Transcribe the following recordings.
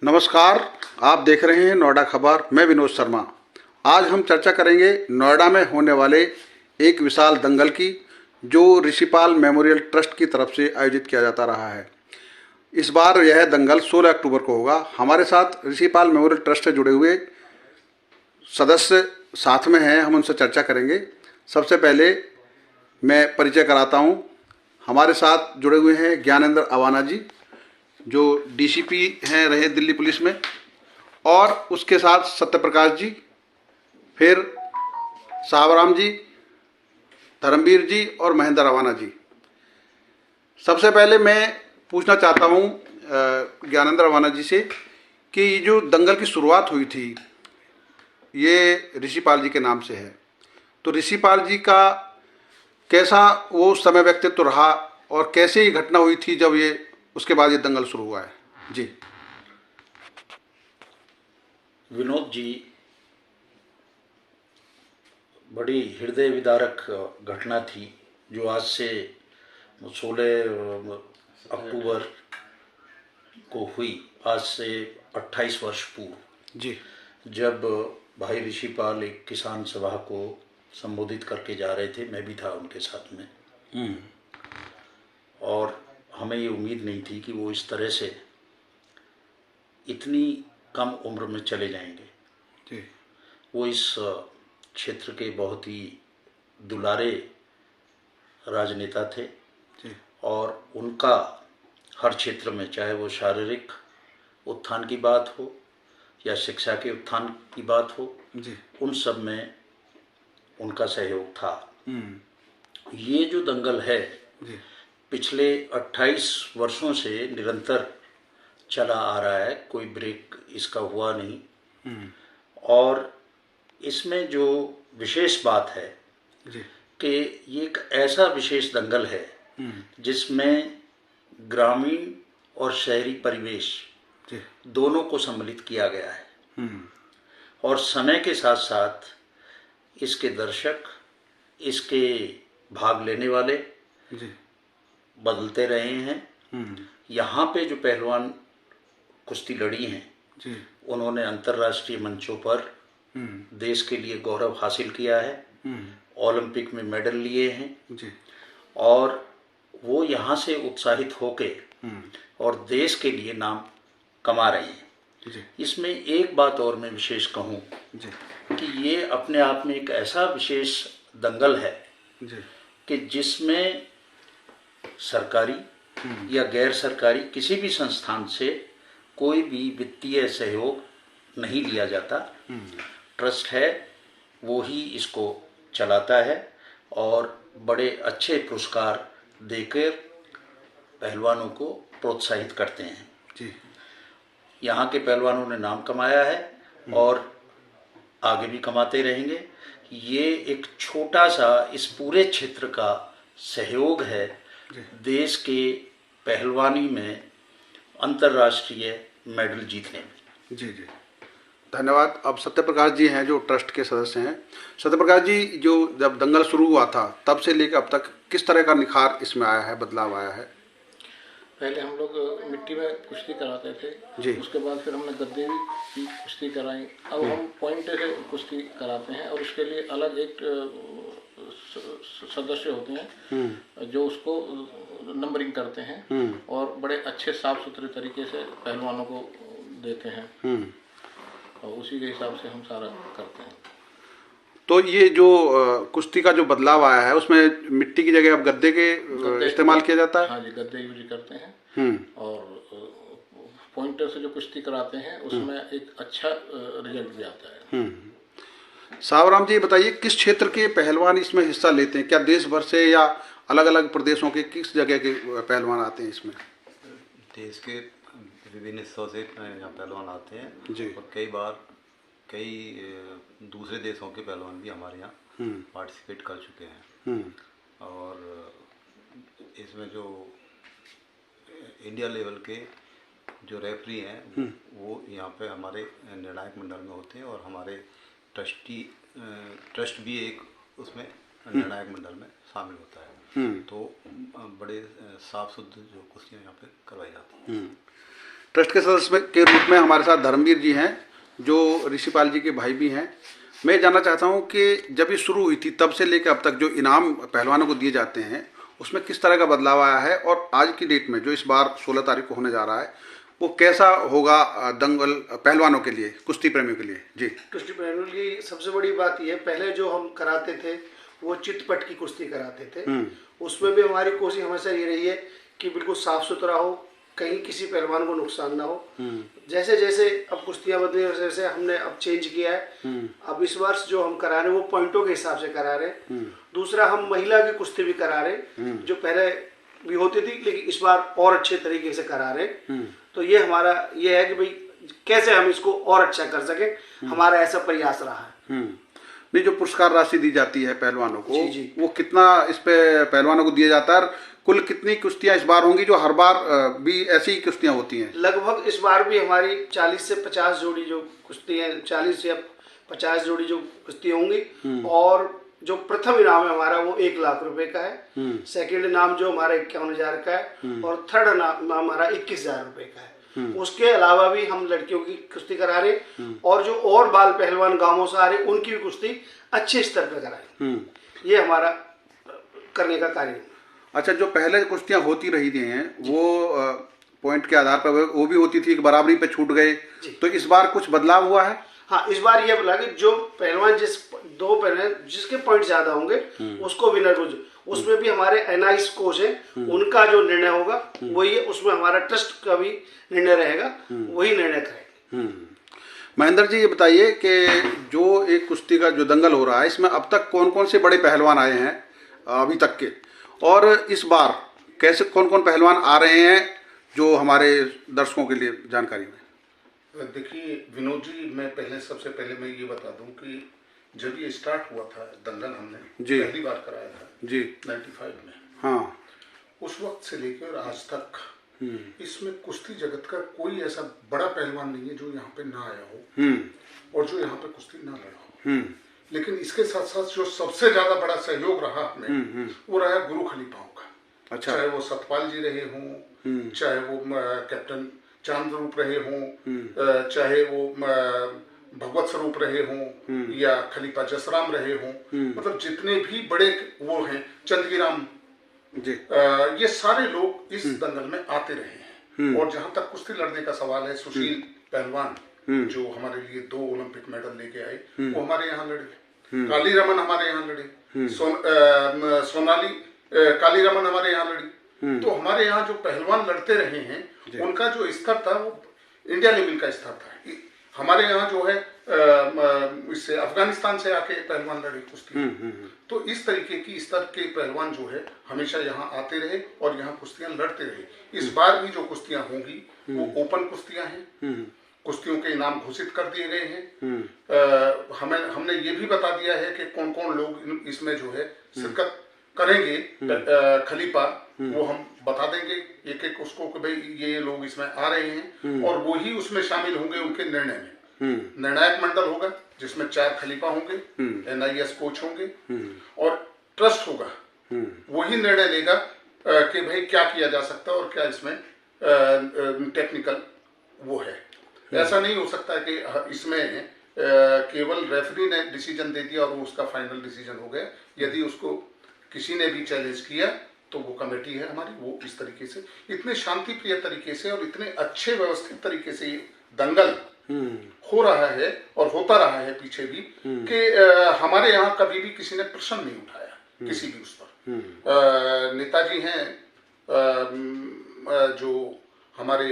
नमस्कार, आप देख रहे हैं नोएडा खबर। मैं विनोद शर्मा। आज हम चर्चा करेंगे नोएडा में होने वाले एक विशाल दंगल की, जो ऋषिपाल मेमोरियल ट्रस्ट की तरफ से आयोजित किया जाता रहा है। इस बार यह दंगल 16 अक्टूबर को होगा। हमारे साथ ऋषिपाल मेमोरियल ट्रस्ट से जुड़े हुए सदस्य साथ में हैं, हम उनसे चर्चा करेंगे। सबसे पहले मैं परिचय कराता हूँ। हमारे साथ जुड़े हुए हैं ज्ञानेंद्र अवाना जी, जो डीसीपी हैं रहे दिल्ली पुलिस में, और उसके साथ सत्यप्रकाश जी, फिर सावराम जी, धर्मवीर जी और महेंद्र अवाना जी। सबसे पहले मैं पूछना चाहता हूँ ज्ञानेंद्र अवाना जी से कि ये जो दंगल की शुरुआत हुई थी, ये ऋषिपाल जी के नाम से है, तो ऋषिपाल जी का कैसा वो उस समय व्यक्तित्व रहा और कैसे ये घटना हुई थी जब ये उसके बाद ये दंगल शुरू हुआ है? जी विनोद जी, बड़ी हृदय विदारक घटना थी जो आज से 16 अक्टूबर को हुई। आज से 28 वर्ष पूर्व जी जब भाई ऋषिपाल एक किसान सभा को संबोधित करके जा रहे थे, मैं भी था उनके साथ में। और हमें ये उम्मीद नहीं थी कि वो इस तरह से इतनी कम उम्र में चले जाएंगे। जी वो इस क्षेत्र के बहुत ही दुलारे राजनेता थे जी और उनका हर क्षेत्र में, चाहे वो शारीरिक उत्थान की बात हो या शिक्षा के उत्थान की बात हो, जी उन सब में उनका सहयोग था। ये जो दंगल है जी पिछले 28 वर्षों से निरंतर चला आ रहा है, कोई ब्रेक इसका हुआ नहीं। और इसमें जो विशेष बात है जी कि ये एक ऐसा विशेष दंगल है जिसमें ग्रामीण और शहरी परिवेश जी दोनों को सम्मिलित किया गया है। और समय के साथ साथ इसके दर्शक, इसके भाग लेने वाले जी बदलते रहे हैं। यहाँ पे जो पहलवान कुश्ती लड़ी हैं, जी उन्होंने अंतर्राष्ट्रीय मंचों पर देश के लिए गौरव हासिल किया है, ओलंपिक में मेडल लिए हैं जी और वो यहाँ से उत्साहित होके और देश के लिए नाम कमा रहे हैं। जी इसमें एक बात और मैं विशेष कहूँ जी कि ये अपने आप में एक ऐसा विशेष दंगल है जी कि जिसमें सरकारी या गैर सरकारी किसी भी संस्थान से कोई भी वित्तीय सहयोग नहीं लिया जाता। ट्रस्ट है, वो ही इसको चलाता है और बड़े अच्छे पुरस्कार देकर पहलवानों को प्रोत्साहित करते हैं। जी यहाँ के पहलवानों ने नाम कमाया है और आगे भी कमाते रहेंगे। ये एक छोटा सा इस पूरे क्षेत्र का सहयोग है देश के पहलवानी में अंतर्राष्ट्रीय मेडल जीतने में। जी जी धन्यवाद। अब सत्यप्रकाश जी हैं जो ट्रस्ट के सदस्य हैं। सत्यप्रकाश जी, जो जब दंगल शुरू हुआ था तब से लेकर अब तक किस तरह का निखार इसमें आया है, बदलाव आया है? पहले हम लोग मिट्टी में कुश्ती कराते थे जी। उसके बाद फिर हमने गद्दे की कुश्ती कराई। अब हम पॉइंट से कुश्ती कराते हैं और उसके लिए अलग एक सदस्य होते हैं जो उसको नंबरिंग करते हैं और बड़े अच्छे साफ सुथरे तरीके से पहलवानों को देते हैं और उसी के हिसाब से हम सारा करते हैं। तो ये जो कुश्ती का जो बदलाव आया है उसमें मिट्टी की जगह अब गद्दे के इस्तेमाल किया जाता है? हाँ जी, गद्दे यूज करते हैं और पॉइंटर से जो कुश्ती कराते हैं उसमें एक अच्छा रिजल्ट भी आता है। सावराम जी, बताइए किस क्षेत्र के पहलवान इसमें हिस्सा लेते हैं? क्या देश भर से या अलग अलग प्रदेशों के किस जगह के पहलवान आते हैं इसमें? देश के विभिन्न हिस्सों से यहाँ पहलवान आते हैं जी। और कई बार कई दूसरे देशों के पहलवान भी हमारे यहाँ पार्टिसिपेट कर चुके हैं। और इसमें जो इंडिया लेवल के जो रेफरी हैं वो यहाँ पे हमारे निर्णायक मंडल में होते हैं और हमारे ट्रस्ट भी एक उसमें निर्णायक मंडल में शामिल होता है। तो बड़े साफ शुद्ध जो कुश्तियाँ यहाँ पे करवाई जाती हैं। ट्रस्ट के सदस्य के रूप में हमारे साथ धर्मवीर जी हैं, जो ऋषिपाल जी के भाई भी हैं। मैं जानना चाहता हूं कि जब ये शुरू हुई थी तब से लेकर अब तक जो इनाम पहलवानों को दिए जाते हैं उसमें किस तरह का बदलाव आया है, और आज की डेट में जो इस बार 16 तारीख को होने जा रहा है वो कैसा होगा दंगल पहलवानों के लिए, कुश्ती प्रेमियों के लिए? जी, कुश्ती प्रेमियों की सबसे बड़ी बात यह, पहले जो हम कराते थे वो चितपट की कुश्ती कराते थे। उसमें भी हमारी कोशिश हमेशा ये रही है कि बिल्कुल साफ सुथरा हो, कहीं किसी पहलवान को नुकसान ना हो। जैसे जैसे अब कुश्तियां बदली, वैसे वैसे हमने अब चेंज किया है। अब इस वर्ष जो हम करा रहे हैं वो पॉइंटों के हिसाब से करा रहे हैं। दूसरा, हम महिला की कुश्ती भी करा रहे हैं, जो पहले भी होती थी लेकिन इस बार और अच्छे तरीके से करा रहे हैं। तो ये हमारा ये है कि भाई कैसे हम इसको और अच्छा कर सके, हमारा ऐसा प्रयास रहा है। नहीं, जो पुरस्कार राशि दी जाती है पहलवानों को, जी। वो कितना इस पे पहलवानों को दिया जाता है? कुल कितनी कुश्तियां इस बार होंगी, जो हर बार भी ऐसी ही कुश्तियां होती हैं? लगभग इस बार भी हमारी 40 से 50 जोड़ी जो कुश्ती है, 40 या 50 जोड़ी जो कुश्ती होंगी। और जो प्रथम इनाम है हमारा वो 1 लाख रुपए का है। सेकंड इनाम जो हमारा 51,000 का है, और थर्ड इनाम हमारा 21,000 रुपए का है। उसके अलावा भी हम लड़कियों की कुश्ती करा रहे, और जो और बाल पहलवान गांवों से आ रहे उनकी भी कुश्ती अच्छे स्तर पर कराएं। ये हमारा करने का कार्य है। अच्छा, जो पहले कुश्तियां होती रही थी हैं वो पॉइंट के आधार पर वो भी होती थी, एक बराबरी पे छूट गए, तो इस बार कुछ बदलाव हुआ है? हाँ, इस बार ये बोला कि जो पहलवान दो पहलवान जिसके पॉइंट ज्यादा होंगे उसको विनर हो। उसमें भी हमारे एनआईएस कोच है, उनका जो निर्णय होगा वही, उसमें हमारा ट्रस्ट का भी निर्णय रहेगा, वही निर्णय करेंगे। महेंद्र जी, ये बताइए कि जो एक कुश्ती का जो दंगल हो रहा है इसमें अब तक कौन कौन से बड़े पहलवान आए हैं अभी तक के, और इस बार कैसे कौन कौन पहलवान आ रहे हैं, जो हमारे दर्शकों के लिए जानकारी में? देखिए विनोद जी, मैं सबसे पहले मैं ये बता दूं कि जब ये स्टार्ट हुआ था दंगल, हमने पहली बार कराया था जी 95 में। हाँ, उस वक्त से लेकर आज तक इसमें कुश्ती जगत का कोई ऐसा बड़ा पहलवान नहीं है जो यहाँ पे ना आया हो और जो यहाँ पे कुश्ती ना लड़ा हो। लेकिन इसके साथ साथ जो सबसे ज्यादा बड़ा सहयोग रहा हमें वो रहा गुरु खलीफाओं का। अच्छा। चाहे वो सतपाल जी रहे हों, चाहे वो कैप्टन चांद रूप रहे हों, चाहे वो भगवत स्वरूप रहे हों, या खलीफा जसराम रहे हों, मतलब जितने भी बड़े वो हैं, चंदगीराम जी, ये सारे लोग इस दंगल में आते रहे हैं। और जहां तक कुश्ती लड़ने का सवाल है, सुशील पहलवान जो हमारे लिए 2 ओलंपिक मेडल लेके आए, वो हमारे यहाँ लड़े। काली रमन हमारे यहाँ लड़े, सोनाली काली रमन हमारे यहाँ लड़ी। तो हमारे यहाँ जो पहलवान लड़ते रहे हैं उनका जो स्तर था वो इंडिया लेवल का स्तर था। हमारे यहाँ जो है इससे अफगानिस्तान से आके पहलवान लड़े कुश्ती। तो इस तरीके की स्तर के पहलवान जो है हमेशा यहाँ आते रहे और यहाँ कुश्तियां लड़ते रहे। इस बार भी जो कुश्तियां होंगी वो ओपन कुश्तियां हैं, कुश्तियों के इनाम घोषित कर दिए गए हैं। हमने ये भी बता दिया है कि कौन कौन लोग इसमें जो है शिरकत करेंगे। खलीफा वो हम बता देंगे एक एक उसको कि भाई ये लोग इसमें आ रहे हैं, और वो ही उसमें शामिल होंगे उनके निर्णय में। निर्णायक मंडल होगा जिसमें 4 खलीफा होंगे, एनआईएस कोच होंगे और ट्रस्ट होगा। वही निर्णय लेगा कि भाई क्या किया जा सकता है और क्या इसमें टेक्निकल वो है। ऐसा नहीं हो सकता कि इसमें केवल रेफरी ने डिसीजन दे दिया और उसका फाइनल डिसीजन हो गया। यदि उसको किसी ने भी चैलेंज किया तो वो कमेटी है हमारी, वो इस तरीके से इतने शांति प्रिय तरीके से और इतने अच्छे व्यवस्थित तरीके से ये दंगल हो रहा है और होता रहा है पीछे भी, कि हमारे यहाँ कभी भी किसी ने प्रश्न नहीं उठाया किसी भी उस पर। नेताजी हैं जो हमारे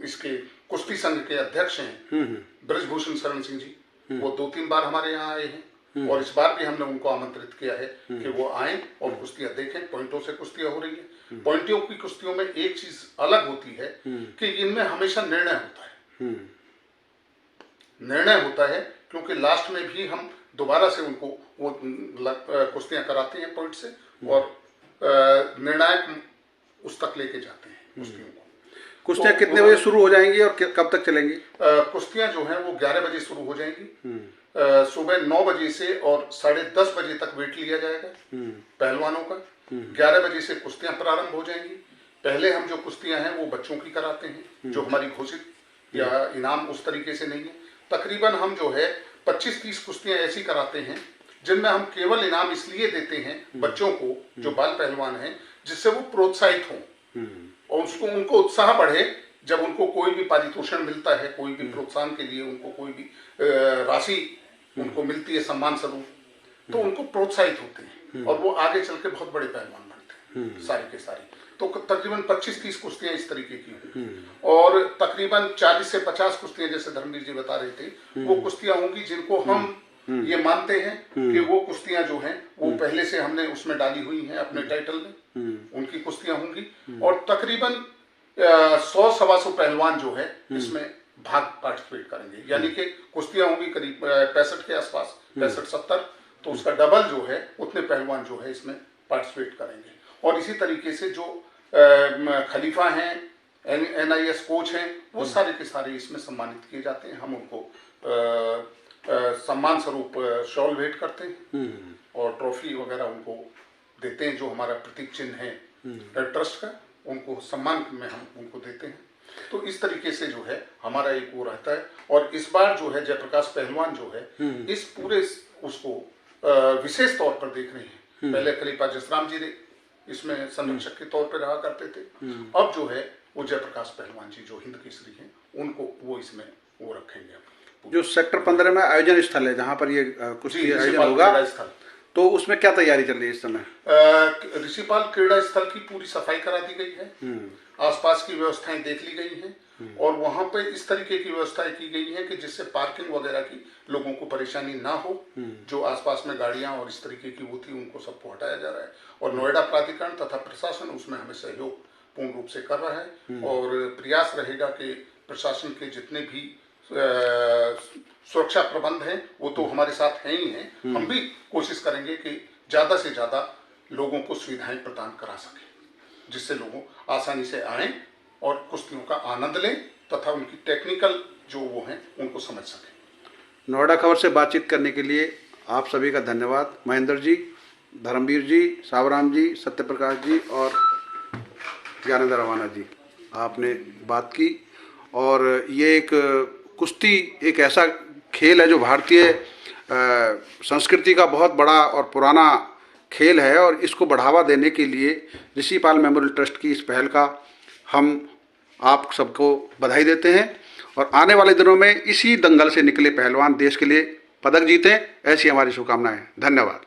इसके कुश्ती संघ के अध्यक्ष हैं, ब्रजभूषण शरण सिंह जी, वो 2-3 बार हमारे यहाँ आए हैं और इस बार भी हमने उनको आमंत्रित किया है कि वो आए और कुश्तियां देखें। पॉइंटों से कुश्तियां हो रही है। पॉइंटों की कुश्तियों में एक चीज अलग होती है कि इनमें हमेशा निर्णय होता है। निर्णय होता है क्योंकि लास्ट में भी हम दोबारा से उनको वो कुश्तियां कराते हैं पॉइंट से, और निर्णायक उस तक लेके जाते हैं कुश्तियों को। कुश्तियां कितने बजे शुरू हो जाएंगी और कब तक चलेंगी? कुश्तियां जो हैं वो 11 बजे शुरू हो जाएंगी। सुबह 9 बजे से और 10:30 बजे तक वेट लिया जाएगा पहलवानों का। 11 बजे से कुश्तियां प्रारंभ हो जाएंगी। पहले हम जो कुश्तियां हैं वो बच्चों की कराते हैं, जो हमारी घोषित या इनाम उस तरीके से नहीं है। तकरीबन हम जो है 25-30 कुश्तियां ऐसी कराते हैं जिनमें हम केवल इनाम इसलिए देते हैं बच्चों को जो बाल पहलवान हैं, जिससे वो प्रोत्साहित हों और उनको उत्साह बढ़े। जब उनको कोई भी पारितोषिक मिलता है, कोई भी प्रोत्साहन के लिए उनको कोई भी राशि उनको मिलती है सम्मान स्वरूप, तो उनको प्रोत्साहित होते हैं और वो आगे चल के बहुत बड़े पहलवान बनते हैं सारी के सारी। तो तकरीबन 25-30 कुश्तियां इस तरीके की होंगी और तकरीबन 40 से 50 कुश्तियां, जैसे धर्मवीर जी बता रहे थे, वो कुश्तियां होंगी जिनको हम ये मानते हैं कि वो कुश्तियां जो हैं वो पहले से हमने उसमें डाली हुई हैं अपने टाइटल में, उनकी कुश्तियां होंगी। और तकरीबन 100-125 पहलवान जो है इसमें भाग पार्टिसिपेट करेंगे, यानी कि कुश्तियां होंगी करीब 65 के आसपास, 65-70, तो उसका डबल जो है उतने पहलवान जो है इसमें पार्टिसिपेट करेंगे। और इसी तरीके से जो खलीफा हैं, NIS कोच हैं, वो सारे के सारे इसमें सम्मानित किए जाते हैं। हम उनको सम्मान स्वरूप शॉल भेंट करते हैं और ट्रॉफी वगैरह उनको देते हैं, जो हमारा प्रतीक चिन्ह है ट्रस्ट का, उनको सम्मान में हम उनको देते हैं। तो इस तरीके से जो है हमारा एक वो रहता है। और इस बार जो है जयप्रकाश पहलवान जो है इस पूरे उसको विशेष तौर पर देख रहे हैं। पहले खलीफा जसराम जी इसमें संरक्षक के तौर पर रहा करते थे, अब जो है वो जयप्रकाश पहलवान जी जो हिंद केसरी हैं उनको वो इसमें वो रखेंगे। जो सेक्टर 15 में आयोजन स्थल है जहाँ पर ये कुश्ती आयोजन होगा, तो उसमें क्या तैयारी चल रही है इस समय? ऋषिपाल क्रीड़ा स्थल की पूरी सफाई करा दी गई है, आसपास की व्यवस्थाएं देख ली गई हैं और वहां पे इस तरीके की व्यवस्थाएं की गई हैं कि जिससे पार्किंग वगैरह की लोगों को परेशानी ना हो। जो आसपास में गाड़ियां और इस तरीके की वो थी उनको सबको हटाया जा रहा है और नोएडा प्राधिकरण तथा प्रशासन उसमें हमें सहयोग पूर्ण रूप से कर रहा है और प्रयास रहेगा कि प्रशासन के जितने भी सुरक्षा प्रबंध हैं वो तो हमारे साथ हैं ही हैं, हम भी कोशिश करेंगे कि ज्यादा से ज्यादा लोगों को सुविधाएं प्रदान करा सकें, जिससे लोग आसानी से आएं और कुश्तियों का आनंद लें तथा उनकी टेक्निकल जो वो हैं उनको समझ सकें। नोएडा खबर से बातचीत करने के लिए आप सभी का धन्यवाद। महेंद्र जी, धर्मवीर जी, सावराम जी, सत्यप्रकाश जी और ज्ञानेंद्र रवाना जी, आपने बात की। और ये एक कुश्ती एक ऐसा खेल है जो भारतीय संस्कृति का बहुत बड़ा और पुराना खेल है और इसको बढ़ावा देने के लिए ऋषिपाल मेमोरियल ट्रस्ट की इस पहल का हम आप सबको बधाई देते हैं और आने वाले दिनों में इसी दंगल से निकले पहलवान देश के लिए पदक जीतें, ऐसी हमारी शुभकामनाएं। धन्यवाद।